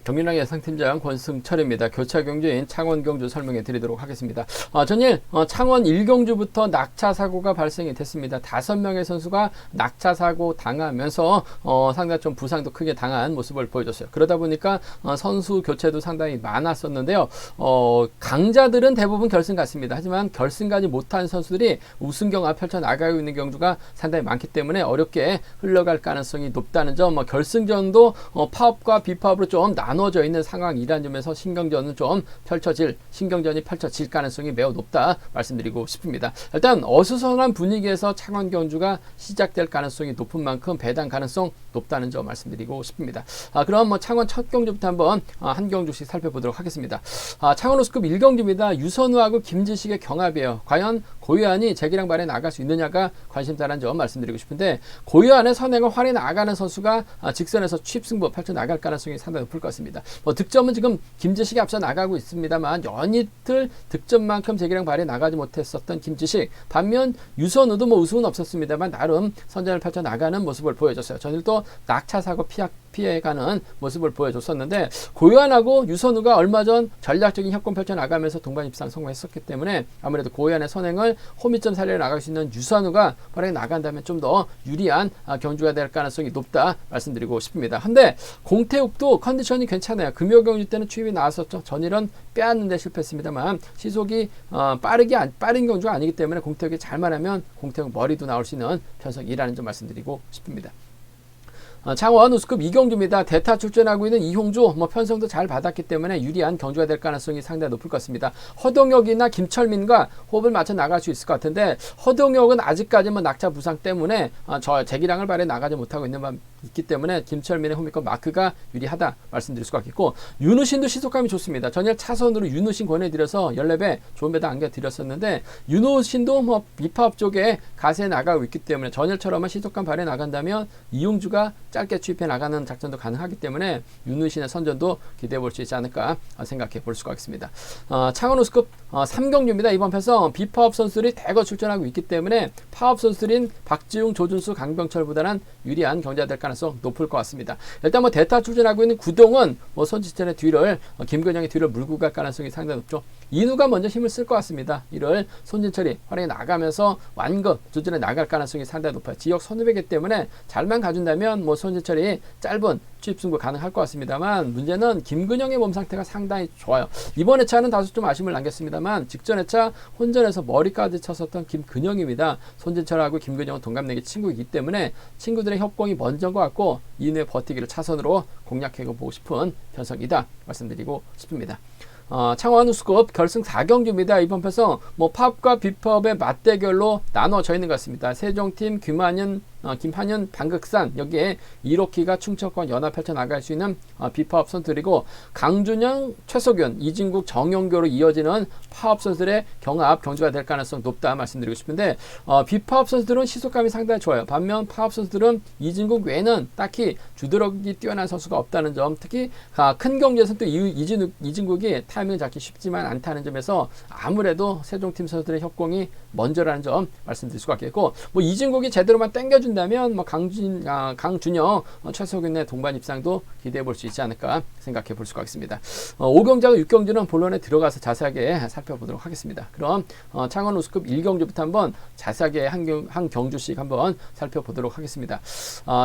경기랑 예상팀장 권승철입니다. 교차 경주인 창원 경주 설명해 드리도록 하겠습니다. 전일 창원 1경주부터 낙차 사고가 발생이 됐습니다. 5명의 선수가 낙차 사고 당하면서 상당히 좀 부상도 크게 당한 모습을 보여줬어요. 그러다 보니까 선수 교체도 상당히 많았었는데요. 강자들은 대부분 결승 갔습니다. 하지만 결승 가지 못한 선수들이 우승 경합 펼쳐 나가고 있는 경주가 상당히 많기 때문에 어렵게 흘러갈 가능성이 높다는 점, 결승전도 파업과 비파업으로 좀 나눠져 있는 상황이라는 점에서 신경전이 펼쳐질 가능성이 매우 높다 말씀드리고 싶습니다. 일단 어수선한 분위기에서 창원 경주가 시작될 가능성이 높은 만큼 배당 가능성 높다는 점 말씀드리고 싶습니다. 그럼 창원 첫 경주부터 한번 한 경주씩 살펴보도록 하겠습니다. 창원 우스컵 1경주입니다. 유선우하고 김지식의 경합이에요. 과연 고유한이 재기량 발에 나갈 수 있느냐가 관심사라는 점 말씀드리고 싶은데, 고유한의 선행을 활에 나가는 선수가 직선에서 취입승부 펼쳐 나갈 가능성이 상당히 높을 것 같습니다. 득점은 지금 김지식이 앞서 나가고 있습니다만 연이틀 득점만큼 재기량 발에 나가지 못했었던 김지식, 반면 유선우도 우승은 없었습니다만 나름 선전을 펼쳐 나가는 모습을 보여줬어요. 전일도 낙차 사고 피해가는 모습을 보여줬었는데, 고유한하고 유선우가 얼마 전 전략적인 협공 펼쳐 나가면서 동반 입상 성공했었기 때문에 아무래도 고유한의 선행을 호미점 살려 나갈 수 있는 유선우가 활약에 나간다면 좀 더 유리한 경주가 될 가능성이 높다 말씀드리고 싶습니다. 근데 공태욱도 컨디션이 괜찮아요. 금요 경주 때는 추입이 나왔었죠. 전일은 빼앗는데 실패했습니다만 시속이 빠른 경주가 아니기 때문에 공태욱이 잘만 하면 공태욱 머리도 나올 수 있는 편성이라는 점 말씀드리고 싶습니다. 창원 우스컵 2경주입니다. 대타 출전하고 있는 이홍주, 편성도 잘 받았기 때문에 유리한 경주가 될 가능성이 상당히 높을 것 같습니다. 허동혁이나 김철민과 호흡을 맞춰 나갈 수 있을 것 같은데, 허동혁은 아직까지 낙차 부상 때문에 재기량을 발휘 나가지 못하고 있기 때문에 김철민의 호미권 마크가 유리하다 말씀드릴 수가 있겠고, 윤우신도 시속감이 좋습니다. 전일 차선으로 윤우신 권해드려서 14배 좋은 배당 안겨드렸었는데, 윤우신도 비파업 쪽에 가세해 나가고 있기 때문에 전일처럼만 시속감 발휘 나간다면 이용주가 짧게 취입해 나가는 작전도 가능하기 때문에 윤우신의 선전도 기대해 볼 수 있지 않을까 생각해 볼 수가 있습니다. 창원 우스컵 3경주입니다. 이번 편성 비파업 선수들이 대거 출전하고 있기 때문에 파업 선수들인 박지웅, 조준수, 강병철보다는 유리한 경주가 될 가능성 높을 것 같습니다. 일단 대타 출전하고 있는 구동은 손지철의 뒤를, 김근영의 뒤를 물고 갈 가능성이 상당히 높죠. 이누가 먼저 힘을 쓸 것 같습니다. 이를 손진철이 활약에 나가면서 완급 조전에 나갈 가능성이 상당히 높아요. 지역 선후배이기 때문에 잘만 가준다면 손진철이 짧은 취입승부 가능할 것 같습니다만, 문제는 김근영의 몸 상태가 상당히 좋아요. 이번 회차는 다소 좀 아쉬움을 남겼습니다만 직전 회차 혼전에서 머리까지 쳤었던 김근영입니다. 손진철하고 김근영은 동갑내기 친구이기 때문에 친구들의 협공이 먼저인 것 같고, 이후에 버티기를 차선으로 공략해보고 싶은 편성이다 말씀드리고 싶습니다. 창원 우스컵 결승 4경주입니다. 이번 편성 팝과 비팝의 맞대결로 나눠져 있는 것 같습니다. 세종팀 김한현, 방극산, 여기에 이로키가 충청권 연합 펼쳐 나갈 수 있는 비파업 선수들이고, 강준영, 최석윤, 이진국, 정용교로 이어지는 파업 선수들의 경주가 될 가능성 높다 말씀드리고 싶은데, 비파업 선수들은 시속감이 상당히 좋아요. 반면 파업 선수들은 이진국 외에는 딱히 주드럭이 뛰어난 선수가 없다는 점, 특히 큰 경주에서는 또 이진국이 타이밍을 잡기 쉽지만 않다는 점에서 아무래도 세종팀 선수들의 협공이 먼저라는 점 말씀드릴 수가 있겠고, 이진국이 제대로만 땡겨준다면 강준영, 최석윤의 동반 입상도 기대해 볼 수 있지 않을까 생각해 볼 수가 있습니다. 5경주와 6경주는 본론에 들어가서 자세하게 살펴보도록 하겠습니다. 그럼 창원 우스컵 1경주부터 한번 자세하게 한 경주씩 한번 살펴보도록 하겠습니다.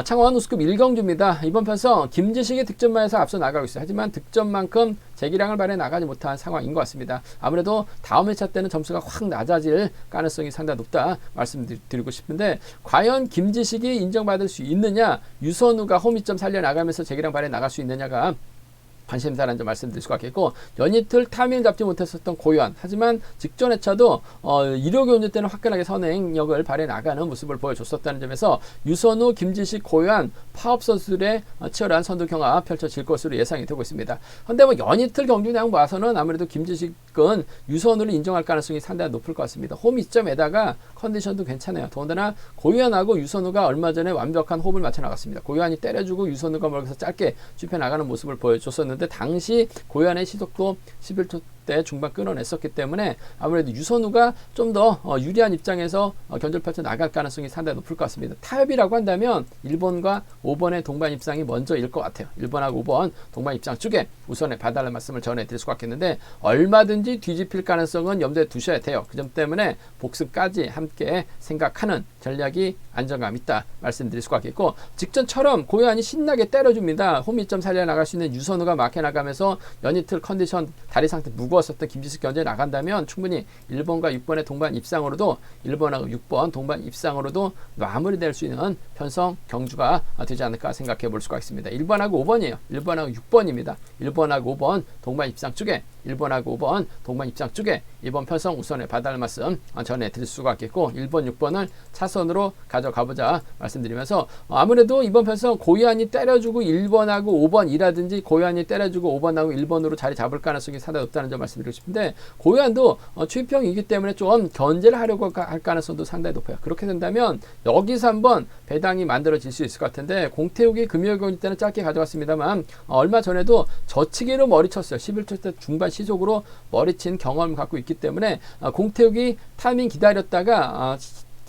창원 우스컵 1경주입니다. 이번 편성 김지식의 득점만에서 앞서 나가고 있어요. 하지만 득점만큼 재기량을 발휘해 나가지 못한 상황인 것 같습니다. 아무래도 다음 회차 때는 점수가 확 낮아질 가능성이 상당히 높다 말씀드리고 싶은데, 과연 김지식이 인정받을 수 있느냐, 유선우가 호미점 살려나가면서 재기량 발휘해 나갈 수 있느냐가 관심사라는 점 말씀드릴 수가 있겠고, 연이틀 타이밍을 잡지 못했었던 고유한, 하지만 직전 회차도 일요경주 때는 화끈하게 선행력을 발휘해 나가는 모습을 보여줬었다는 점에서 유선우, 김지식, 고유한 파업 선수들의 치열한 선두 경합 펼쳐질 것으로 예상이 되고 있습니다. 그런데 연이틀 경주량 봐서는 아무래도 김지식은 유선우를 인정할 가능성이 상당히 높을 것 같습니다. 홈 이점에다가 컨디션도 괜찮아요. 더군다나 고유한하고 유선우가 얼마 전에 완벽한 호흡을 맞춰 나갔습니다. 고유한이 때려주고 유선우가 멀리서 짧게 좁혀 나가는 모습을 보여줬었는데, 당시 고유한의 시속도 20대 중반 끊어냈었기 때문에 아무래도 유선우가 좀 더 유리한 입장에서 견제를 펼쳐 나갈 가능성이 상당히 높을 것 같습니다. 타협이라고 한다면 1번과 5번의 동반 입상이 먼저일 것 같아요. 1번하고 5번 동반 입상 쪽에 우선에 봐달라는 말씀을 전해드릴 수가 있겠는데 얼마든지 뒤집힐 가능성은 염두에 두셔야 돼요. 그 점 때문에 복습까지 함께 생각하는 전략이 안정감 있다 말씀드릴 수가 있겠고, 직전처럼 고요한이 신나게 때려줍니다. 홈이점 살려나갈 수 있는 유선우가 막혀 나가면서 연이틀 컨디션 다리 상태 무거웠었던 김지수 견제 나간다면 충분히 1번과 6번의 동반 입상으로도 1번하고 6번 동반 입상으로도 마무리될 수 있는 편성 경주가 되지 않을까 생각해 볼 수가 있습니다. 1번하고 5번이에요. 1번하고 6번입니다. 1번하고 5번 동반 입상 쪽에 1번하고 5번 동반 입상 쪽에 이번 편성 우선에 봐달라는 말씀 전해드릴 수가 있겠고, 1번, 6번을 차선으로 가져가보자 말씀드리면서 아무래도 이번 편성 고요한이 때려주고 1번하고 5번이라든지 고요한이 때려주고 5번하고 1번으로 자리 잡을 가능성이 상당히 높다는 점 말씀드리고 싶은데, 고요한도 추입형이기 때문에 좀 견제를 하려고 할 가능성도 상당히 높아요. 그렇게 된다면 여기서 한번 배당이 만들어질 수 있을 것 같은데, 공태욱이 금요일 경기 때는 짧게 가져갔습니다만 얼마 전에도 저치기로 머리쳤어요. 11초 때 중반 시속으로 머리친 경험을 갖고 있기 때문에 공태욱이 타이밍 기다렸다가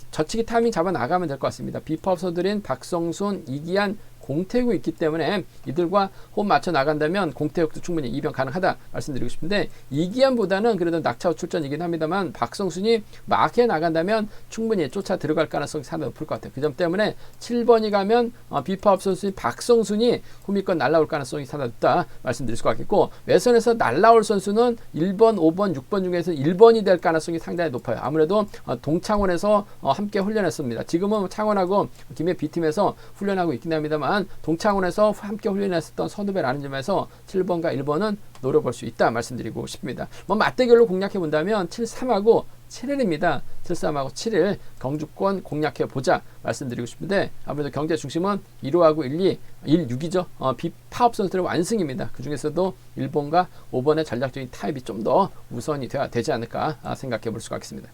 저치기 타이밍 잡아 나가면 될 것 같습니다. 비법서들인 박성순, 이기한, 공태욱이 있기 때문에 이들과 호흡 맞춰 나간다면 공태욱도 충분히 이변 가능하다 말씀드리고 싶은데, 이기한보다는 그래도 낙차후 출전이긴 합니다만 박성순이 막해 나간다면 충분히 쫓아 들어갈 가능성이 상당히 높을 것 같아요. 그 점 때문에 7번이 가면 비파업 선수인 박성순이 후미권 날라올 가능성이 상당히 높다 말씀드릴 수가 있겠고, 외선에서 날라올 선수는 1번, 5번, 6번 중에서 1번이 될 가능성이 상당히 높아요. 아무래도 동창원에서 함께 훈련했습니다. 지금은 창원하고 김해 B팀에서 훈련하고 있긴 합니다만 동창원에서 함께 훈련했었던 선후배라는 점에서 7번과 1번은 노려볼 수 있다 말씀드리고 싶습니다. 맞대결로 공략해 본다면 7-3하고 7일입니다. 7-3하고 7일 경주권 공략해 보자 말씀드리고 싶은데, 아무래도 경제 중심은 1호하고 1-6이죠. 비파업 선수들의 완승입니다. 그 중에서도 1번과 5번의 전략적인 타입이 좀 더 우선이 돼야 되지 않을까 생각해 볼 수가 있습니다.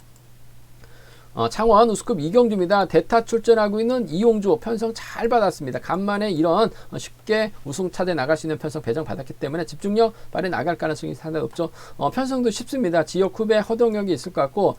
창원 우수급 이경주입니다. 대타 출전하고 있는 이용주 편성 잘 받았습니다. 간만에 이런 쉽게 우승 차대 나갈 수 있는 편성 배정 받았기 때문에 집중력 발휘 나갈 가능성이 상당히 높죠. 편성도 쉽습니다. 지역 후배 허동혁이 있을 것 같고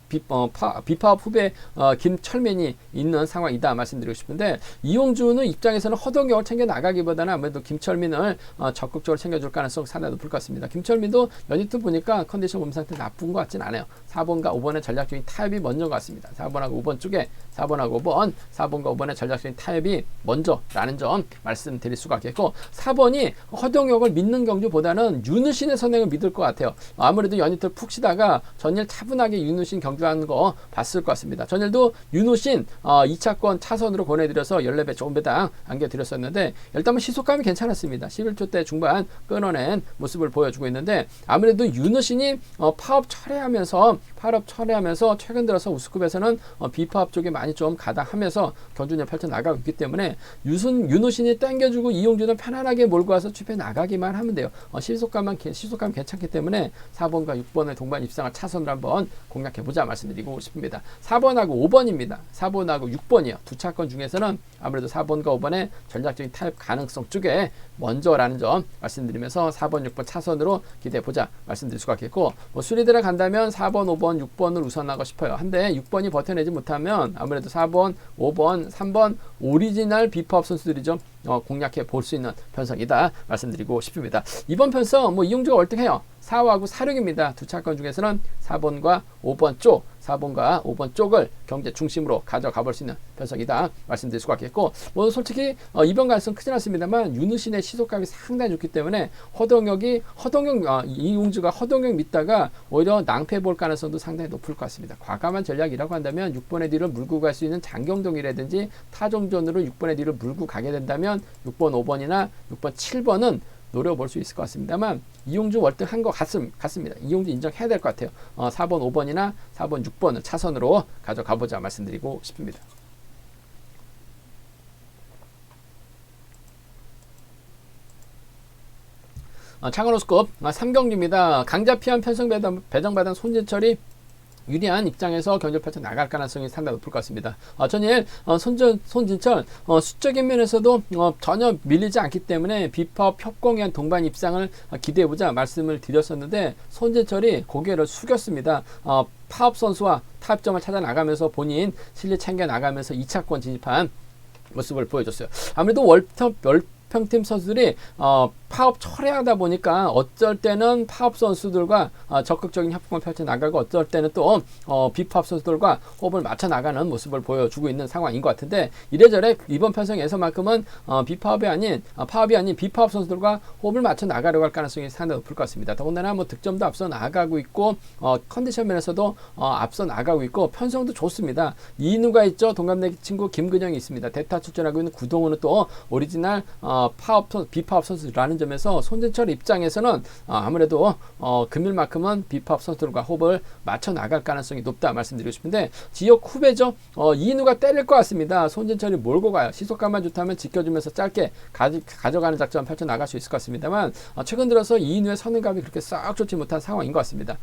비파업 후배 김철민이 있는 상황이다 말씀드리고 싶은데, 이용주는 입장에서는 허동혁을 챙겨 나가기보다는 아무래도 김철민을 적극적으로 챙겨줄 가능성이 상당히 높을 것 같습니다. 김철민도 연이트 보니까 컨디션 몸 상태 나쁜 것 같진 않아요. 4번과 5번의 전략적인 타협이 먼저 같습니다. 4번하고 5번 쪽에 4번하고 5번, 4번과 5번의 전략적인 타협이 먼저라는 점 말씀드릴 수가 있겠고, 4번이 허동혁을 믿는 경주보다는 윤우신의 선행을 믿을 것 같아요. 아무래도 연이트를 푹 쉬다가 전일 차분하게 윤우신 경주하는 거 봤을 것 같습니다. 전일도 윤우신 2차권 차선으로 보내드려서 14배 좋은 배당 안겨드렸었는데 일단은 시속감이 괜찮았습니다. 11초 대 중반 끊어낸 모습을 보여주고 있는데, 아무래도 윤우신이 파업 철회하면서 최근 들어서 우수급에서는 비파업 쪽에 많이 좀 가담하면서 경주를 펼쳐나가고 있기 때문에 윤우신이 당겨주고 이용주는 편안하게 몰고 와서 춥에 나가기만 하면 돼요. 시속감 괜찮기 때문에 4번과 6번의 동반 입상을 차선으로 한번 공략해보자 말씀드리고 싶습니다. 4번하고 5번입니다. 4번하고 6번이요. 두 차권 중에서는 아무래도 4번과 5번의 전략적인 타협 가능성 쪽에 먼저라는 점 말씀드리면서 4번, 6번 차선으로 기대해보자 말씀드릴 수가 있겠고, 수리들어 간다면 4번, 5번, 6번을 우선하고 싶어요. 한데 6번이 버텨내지 못하면 아무래도 4번, 5번, 3번 오리지널 비파업 선수들이죠. 공략해 볼 수 있는 편성이다 말씀드리고 싶습니다. 이번 편성 이용주가 월등해요. 4하고 46입니다. 두 차권 중에서는 4번과 5번 쪽을 경제 중심으로 가져가 볼 수 있는 편성이다 말씀드릴 수가 있겠고, 솔직히 이번 가능성 크진 않습니다만 윤우신의 시속감이 상당히 좋기 때문에 이용주가 허동혁 믿다가 오히려 낭패 볼 가능성도 상당히 높을 것 같습니다. 과감한 전략이라고 한다면 6번의 뒤를 물고 갈 수 있는 장경동이라든지 타종전으로 6번의 뒤를 물고 가게 된다면 6번, 5번이나 6번, 7번은 노려볼 수 있을 것 같습니다만, 이용주 월등한 것 같습니다. 이용주 인정해야 될 것 같아요. 4번, 5번이나 4번, 6번을 차선으로 가져가보자 말씀드리고 싶습니다. 창원 우수급 3경주입니다. 강자 피한 편성 배정받은 손진철이 유리한 입장에서 경기를 펼쳐 나갈 가능성이 상당히 높을 것 같습니다. 전일 손진철 수적인 면에서도 전혀 밀리지 않기 때문에 비파업 협공에 한 동반 입상을 기대해보자 말씀을 드렸었는데 손진철이 고개를 숙였습니다. 파업 선수와 타협점을 찾아 나가면서 본인 실력 챙겨 나가면서 2차권 진입한 모습을 보여줬어요. 아무래도 월평팀 선수들이 파업 철회하다 보니까 어쩔 때는 파업 선수들과 적극적인 협공을 펼쳐 나가고 어쩔 때는 또 비파업 선수들과 호흡을 맞춰 나가는 모습을 보여주고 있는 상황인 것 같은데 이래저래 이번 편성에서만큼은 파업이 아닌 비파업 선수들과 호흡을 맞춰 나가려고 할 가능성이 상당히 높을 것 같습니다. 더군다나 뭐 득점도 앞서 나가고 있고 컨디션 면에서도 앞서 나가고 있고 편성도 좋습니다. 이인우가 있죠. 동갑내기 친구 김근영이 있습니다. 대타 출전하고 있는 구동훈은 또 오리지널 비파업 선수라는 점에서 손진철 입장에서는 아무래도 금일만큼은 비파업 선수들과 호흡을 맞춰 나갈 가능성이 높다 말씀드리고 싶은데 지역 후배죠. 이인우가 때릴 것 같습니다. 손진철이 몰고 가요. 시속감만 좋다면 지켜주면서 짧게 가져가는 작전 펼쳐 나갈 수 있을 것 같습니다만 최근 들어서 이인우의 선행감이 그렇게 싹 좋지 못한 상황인 것 같습니다.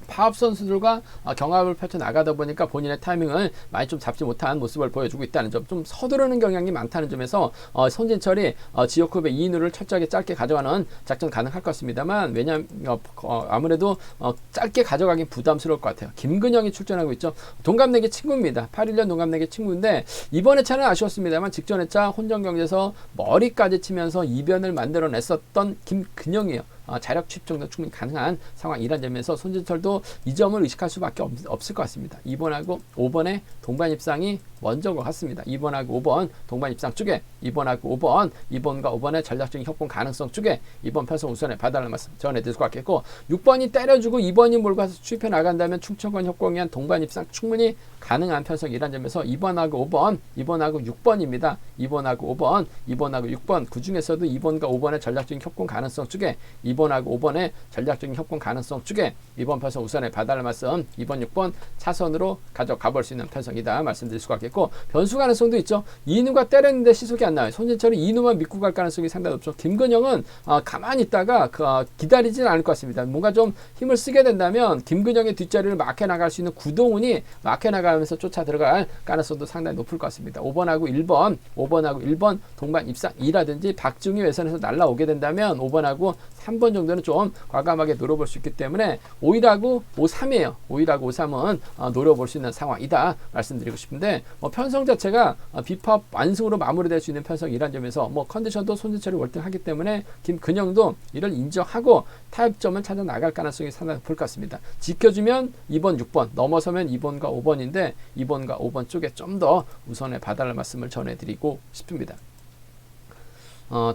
파업 선수들과 경합을 펼쳐 나가다 보니까 본인의 타이밍을 많이 좀 잡지 못한 모습을 보여주고 있다는 점, 좀 서두르는 경향이 많다는 점에서 손진철이 지역 후배 이인우를 철저하게 짧게 가져가는 작전 가능할 것 같습니다만 왜냐하면 아무래도 짧게 가져가긴 부담스러울 것 같아요. 김근영이 출전하고 있죠. 동갑내기 친구입니다. 81년 동갑내기 친구인데 이번 회차는 아쉬웠습니다만 직전 회차 혼전경기에서 머리까지 치면서 이변을 만들어냈었던 김근영이에요. 자력 취입 정도 충분히 가능한 상황이란 점에서 손진철도 이 점을 의식할 수밖에 없을 것 같습니다. 2번하고 5번의 동반 입상이 먼저 것 같습니다. 2번하고 5번 동반 입상 쪽에 2번하고 5번 2번과 5번의 전략적인 협공 가능성 쪽에 2번 편성 우선에 봐달라는 말씀 전해드릴 것 같겠고 6번이 때려주고 2번이 몰고 가서 추입해 나간다면 충청권 협공에 한 동반 입상 충분히 가능한 편성이란 점에서 2번하고 5번 2번하고 6번입니다. 2번하고 5번 2번하고 6번 그 중에서도 2번과 5번의 전략적인 협공 가능성 쪽에 2번하고 5번의 전략적인 협공 가능성 쪽에 2번 편성 우선에 봐달라는 말씀 2번 6번 차선으로 가져가 볼 수 있는 편성이다 말씀드릴 수가 있겠고 변수 가능성도 있죠. 이인우가 때렸는데 시속이 안 나와요. 손진철이 이인우만 믿고 갈 가능성이 상당히 높죠. 김근영은 가만히 있다가 기다리지는 않을 것 같습니다. 뭔가 좀 힘을 쓰게 된다면 김근영의 뒷자리를 막혀 나갈 수 있는 구동훈이 막혀 나가면서 쫓아 들어갈 가능성도 상당히 높을 것 같습니다. 5번하고 1번 동반 입상이라든지 박중희 외선에서 날라오게 된다면 5번하고 3번 정도는 좀 과감하게 노려볼 수 있기 때문에 5일하고 5-3이에요. 5일하고 5-3은 노려볼 수 있는 상황이다 말씀드리고 싶은데 편성 자체가 비파업 완승으로 마무리될 수 있는 편성이란 점에서 컨디션도 손진철이 월등하기 때문에 김근영도 이를 인정하고 타협점을 찾아 나갈 가능성이 상당히 높을 것 같습니다. 지켜주면 2번, 6번 넘어서면 2번과 5번인데 2번과 5번 쪽에 좀 더 우선에 봐달라는 말씀을 전해드리고 싶습니다.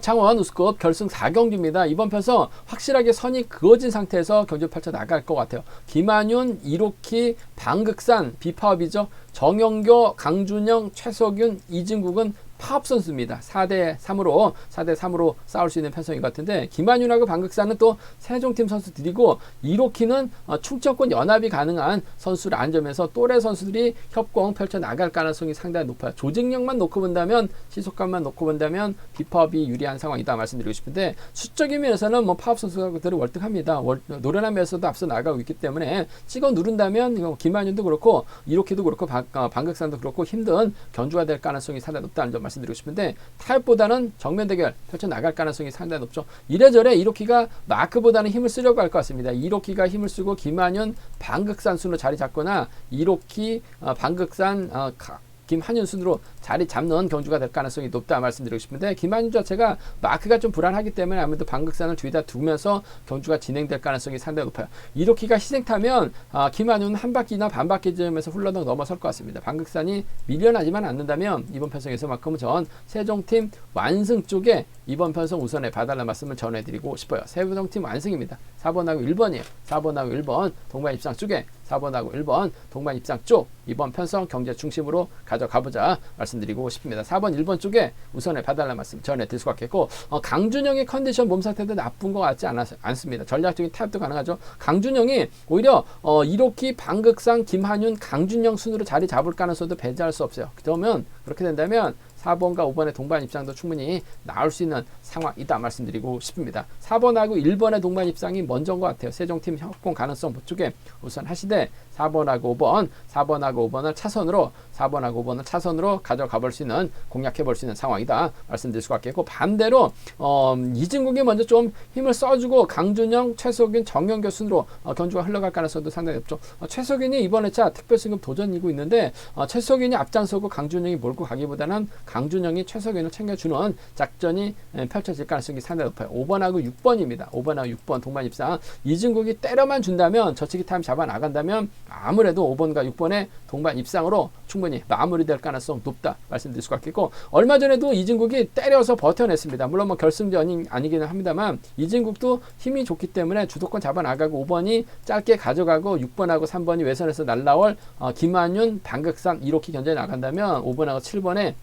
창원 우스컵 결승 4경기입니다. 이번 편성 확실하게 선이 그어진 상태에서 경기를 펼쳐 나갈 것 같아요. 김한윤, 이로키, 방극산 비파업이죠. 정영교, 강준영, 최석윤, 이진국은 파업 선수입니다. 4대3으로 싸울 수 있는 편성인 것 같은데 김한윤하고 방극산은 또 세종팀 선수들이고 이로키는 충청권 연합이 가능한 선수라는 점에서 또래 선수들이 협공 펼쳐 나갈 가능성이 상당히 높아요. 조직력만 놓고 본다면 시속감만 놓고 본다면 비파업이 유리한 상황이다 말씀드리고 싶은데 수적인 면에서는 파업 선수들이 월등합니다. 노련한 면에서도 앞서 나가고 있기 때문에 찍어 누른다면 김한윤도 그렇고 이로키도 그렇고 방극산도 그렇고 힘든 견주가 될 가능성이 상당히 높다는 점 말씀드리고 싶은데 타협보다는 정면 대결 펼쳐 나갈 가능성이 상당히 높죠. 이래저래 이로키가 마크보다는 힘을 쓰려고 할 것 같습니다. 이로키가 힘을 쓰고 김한윤, 방극산 순으로 자리 잡거나 이로키, 방극산, 김한윤 순으로 자리 잡는 경주가 될 가능성이 높다 말씀드리고 싶은데 김한윤 자체가 마크가 좀 불안하기 때문에 아무래도 방극산을 뒤에다 두면서 경주가 진행될 가능성이 상당히 높아요. 이로키가 희생타면 김한윤은 한 바퀴나 반 바퀴쯤에서 훌러덩 넘어설 것 같습니다. 방극산이 밀려나지만 않는다면 이번 편성에서만큼은 전 세종팀 완승 쪽에 이번 편성 우선에 봐달라는 말씀을 전해드리고 싶어요. 세종팀 완승입니다. 4번하고 1번이에요. 4번하고 1번 동반 입상 쪽에 4번하고 1번 동반 입상 쪽 이번 편성 경제 중심으로 가져가보자 말씀드리고 싶습니다. 4번 1번 쪽에 우선에 봐달라는 말씀 전해드릴 수가 있겠고 강준영의 컨디션 몸 상태도 나쁜 것 같지 않습니다. 전략적인 타협도 가능하죠. 강준영이 오히려 이로키, 방극상, 김한윤, 강준영 순으로 자리 잡을 가능성도 배제할 수 없어요. 그러면 그렇게 된다면 4번과 5번의 동반 입상도 충분히 나올 수 있는 상황이다 말씀드리고 싶습니다. 4번하고 1번의 동반 입상이 먼저인 것 같아요. 세종팀 협공 가능성 쪽에 우선 하시되 4번하고 5번을 차선으로 4번하고 5번을 차선으로 가져가 볼 수 있는 공략해 볼 수 있는 상황이다 말씀드릴 수가 있겠고, 반대로 이진국이 먼저 좀 힘을 써주고 강준영, 최석인, 정영교 순으로 견주가 흘러갈 가능성도 상당히 높죠. 최석인이 이번 회차 특별승급 도전이고 있는데 최석인이 앞장서고 강준영이 몰고 가기보다는 강준영이 최석인을 챙겨주는 작전이 펼쳐질 가능성이 상당히 높아요. 5번하고 6번입니다. 5번하고 6번 동반 입상, 이진국이 때려만 준다면, 저치기 타임 잡아 나간다면 아무래도 5번과 6번의 동반 입상으로 충분히 마무리될 가능성 높다 말씀드릴 수가 있겠고, 얼마 전에도 이진국이 때려서 버텨냈습니다. 물론 뭐 결승전이 아니기는 합니다만 이진국도 힘이 좋기 때문에 주도권 잡아 나가고 5번이 짧게 가져가고 6번하고 3번이 외선에서 날라올 김한윤, 방극산 이렇게 견제 나간다면 5번하고 7번에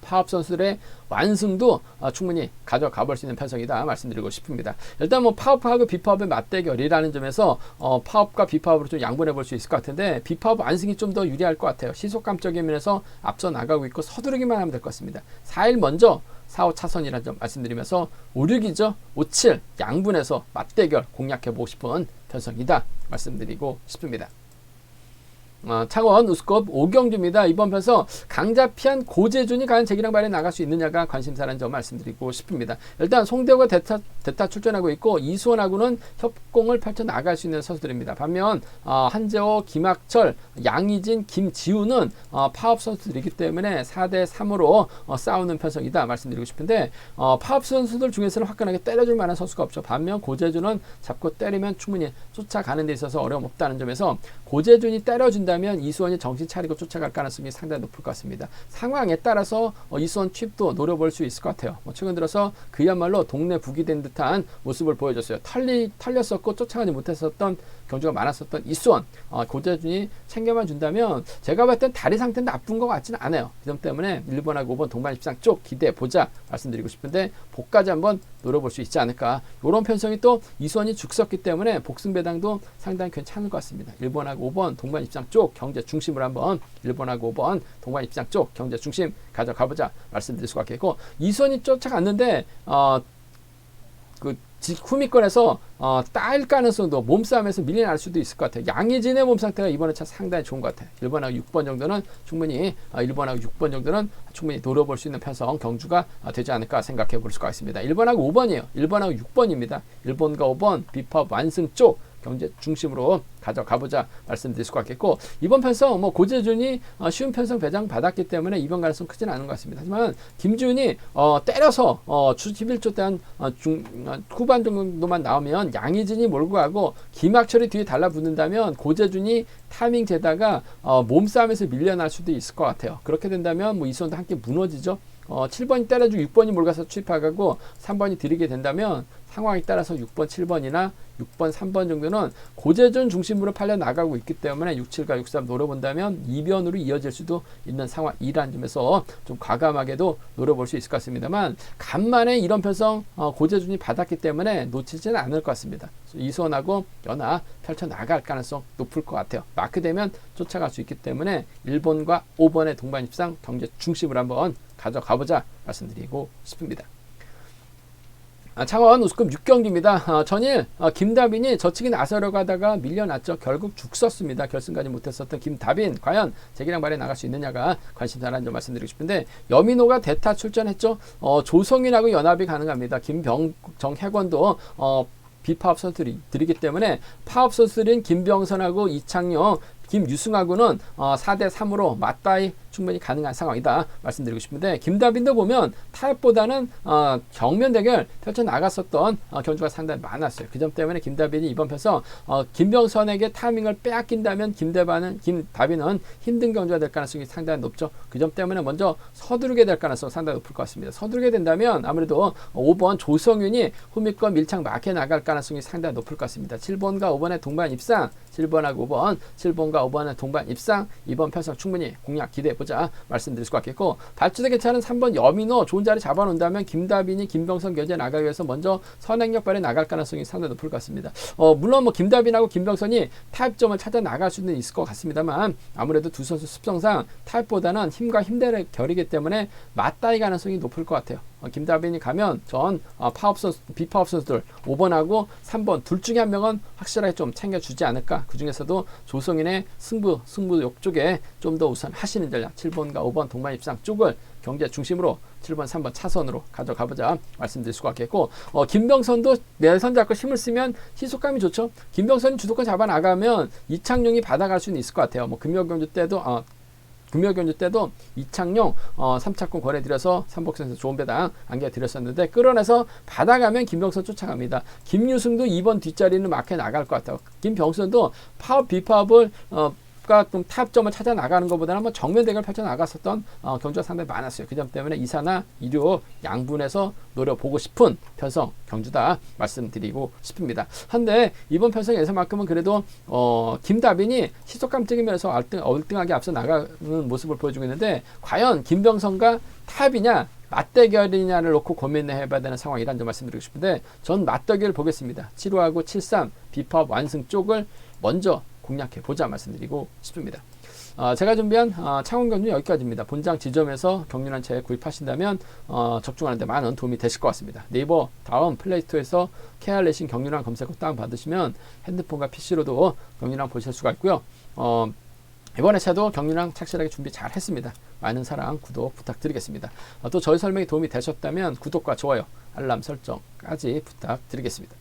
파업 선수들의 완승도 충분히 가져가 볼 수 있는 편성이다 말씀드리고 싶습니다. 일단 뭐 파업하고 비파업의 맞대결이라는 점에서 파업과 비파업으로 좀 양분해 볼 수 있을 것 같은데, 비파업 완승이 좀 더 유리할 것 같아요. 시속감적인 면에서 앞서 나가고 있고 서두르기만 하면 될 것 같습니다. 4일 먼저 4, 5 차선이라는 점 말씀드리면서 5, 6이죠. 5, 7 양분해서 맞대결 공략해 보고 싶은 편성이다 말씀드리고 싶습니다. 창원 우스컵 5경주입니다. 이번 편서 강자 피한 고재준이 과연 재기량 발에 나갈 수 있느냐가 관심사라는 점 말씀드리고 싶습니다. 일단 송대호가 대타 출전하고 있고 이수원하고는 협공을 펼쳐 나갈 수 있는 선수들입니다. 반면 한재호, 김학철, 양희진, 김지우는 파업 선수들이기 때문에 4대3으로 싸우는 편성이다 말씀드리고 싶은데, 파업 선수들 중에서는 화끈하게 때려줄 만한 선수가 없죠. 반면 고재준은 잡고 때리면 충분히 쫓아가는 데 있어서 어려움 없다는 점에서 고재준이 때려준다면 이수원이 정신 차리고 쫓아갈 가능성이 상당히 높을 것 같습니다. 상황에 따라서 이수원 칩도 노려볼 수 있을 것 같아요. 최근 들어서 그야말로 동네 북이 된 듯한 모습을 보여줬어요. 털렸었고 쫓아가지 못했었던 경주가 많았었던 이수원, 고재준이 챙겨만 준다면 제가 봤을 땐 다리 상태는 나쁜 것 같지는 않아요. 그 점 때문에 1번하고 5번 동반 입상 쪽 기대해보자 말씀드리고 싶은데, 복까지 한번 노려볼 수 있지 않을까. 이런 편성이 또 이수원이 죽섰기 때문에 복승 배당도 상당히 괜찮을 것 같습니다. 1번하고 5번 동반 입상 쪽 경제 중심으로 한번 1번하고 5번 동반 입상 쪽 경제 중심 가져가보자 말씀드릴 수가 있겠고, 이수원이 쫓아갔는데 후미권에서 따일 가능성도 몸싸움에서 밀려날 수도 있을 것 같아요. 양희진의 몸 상태가 이번에 참 상당히 좋은 것 같아요. 1번하고 6번 정도는 충분히 1번하고 6번 정도는 충분히 노려볼 수 있는 편성 경주가 되지 않을까 생각해 볼 수가 있습니다. 1번하고 5번이에요. 1번하고 6번입니다. 1번과 5번 비파업 완승 쪽 경제 중심으로 가져가보자 말씀드릴 수가 있겠고, 이번 편성 고재준이 쉬운 편성 배정 받았기 때문에 이번 가능성 크지는 않은 것 같습니다. 하지만 김준이 때려서 11조 대한 후반 정도만 나오면 양희진이 몰고 가고 김학철이 뒤에 달라붙는다면 고재준이 타이밍 재다가 몸싸움에서 밀려날 수도 있을 것 같아요. 그렇게 된다면 이수원도 함께 무너지죠. 7번이 때려주고 6번이 몰가서 추입하고 3번이 들이게 된다면 상황에 따라서 6번, 7번이나 6번, 3번 정도는 고재준 중심으로 팔려 나가고 있기 때문에 6, 7과 6, 3 노려본다면 이변으로 이어질 수도 있는 상황이라는 점에서 좀 과감하게도 노려볼 수 있을 것 같습니다만, 간만에 이런 편성 고재준이 받았기 때문에 놓치지는 않을 것 같습니다. 이수원하고 연합 펼쳐 나갈 가능성 높을 것 같아요. 마크되면 쫓아갈 수 있기 때문에 1번과 5번의 동반 입상 경제 중심으로 한번 가져가보자 말씀드리고 싶습니다. 창원 우스컵 6경기입니다. 전일 김다빈이 저치기 나서려고 하다가 밀려났죠. 결국 죽었습니다. 결승까지 못했었던 김다빈, 과연 재기량 발에 나갈 수 있느냐가 관심사라는 점 말씀드리고 싶은데, 여민호가 대타 출전했죠. 조성인하고 연합이 가능합니다. 정혜권도 비파업 선수들이기 때문에 파업 선수들인 김병선하고 이창용, 김유승하고는 4대3으로 맞다이 충분히 가능한 상황이다 말씀드리고 싶은데, 김다빈도 보면 타협보다는 정면 대결 펼쳐 나갔었던 경주가 상당히 많았어요. 그 점 때문에 김다빈이 이번 편에서 김병선에게 타이밍을 빼앗긴다면 김다빈은 힘든 경주가 될 가능성이 상당히 높죠. 그 점 때문에 먼저 서두르게 될 가능성이 상당히 높을 것 같습니다. 서두르게 된다면 아무래도 5번 조성윤이 후미권 밀착 막혀 나갈 가능성이 상당히 높을 것 같습니다. 7번과 5번의 동반 입상, 7번하고 5번의 동반 입상, 이번 편성 충분히 공략 기대해보자 보자 말씀드릴 수가 있겠고, 발주대 괜찮은 3번 여민호 좋은 자리 잡아놓는다면 김다빈이 김병선 견제 나가기 위해서 먼저 선행력 발휘 나갈 가능성이 상당히 높을 것 같습니다. 물론 뭐 김다빈하고 김병선이 타협점을 찾아 나갈 수는 있을 것 같습니다만, 아무래도 두 선수 습성상 타협보다는 힘과 힘의 결이기 때문에 맞다이 가능성이 높을 것 같아요. 김다빈이 가면 전 파업 선수, 비파업 선수들 5번하고 3번 둘 중에 한 명은 확실하게 좀 챙겨주지 않을까. 그 중에서도 조성인의 승부욕 쪽에 좀 더 우선 하시는 전략 7번과 5번 동반 입상 쪽을 경제 중심으로 7번, 3번 차선으로 가져가보자 말씀드릴 수가 있겠고, 김병선도 내선 잡고 힘을 쓰면 희속감이 좋죠. 김병선이 주도권 잡아 나가면 이창용이 받아갈 수는 있을 것 같아요. 뭐 금요경주 때도 이창용 3차권 권해드려서 삼복선에서 좋은 배당 안겨드렸었는데, 끌어내서 받아가면 김병선 쫓아갑니다. 김유승도 2번 뒷자리는 막혀 나갈 것 같아요. 김병선도 파업 비파업을 좀 타협점을 찾아 나가는 것보다는 한번 정면 대결 펼쳐 나갔었던 경주가 상당히 많았어요. 그 점 때문에 2사나 2류 양분에서 노려보고 싶은 편성 경주다 말씀드리고 싶습니다. 한데 이번 편성 예선만큼은 그래도 김다빈이 시속감적인 면에서 얼등하게 앞서 나가는 모습을 보여주고 있는데, 과연 김병선과 타협이냐 맞대결이냐를 놓고 고민해봐야 되는 상황이라는 점 말씀드리고 싶은데, 전 맞대결을 보겠습니다. 7호하고 7-3 비파업 완승 쪽을 먼저 공략해보자 말씀드리고 싶습니다. 제가 준비한 창원 경주 여기까지입니다. 본장 지점에서 경륜한 채 구입하신다면 적중하는 데 많은 도움이 되실 것 같습니다. 네이버 다음 플레이스토어에서 KR레이싱 경륜한 검색어 다운받으시면 핸드폰과 PC로도 경륜한 보실 수가 있고요. 이번 회차도 경륜한 착실하게 준비 잘 했습니다. 많은 사랑, 구독 부탁드리겠습니다. 또 저희 설명이 도움이 되셨다면 구독과 좋아요, 알람 설정까지 부탁드리겠습니다.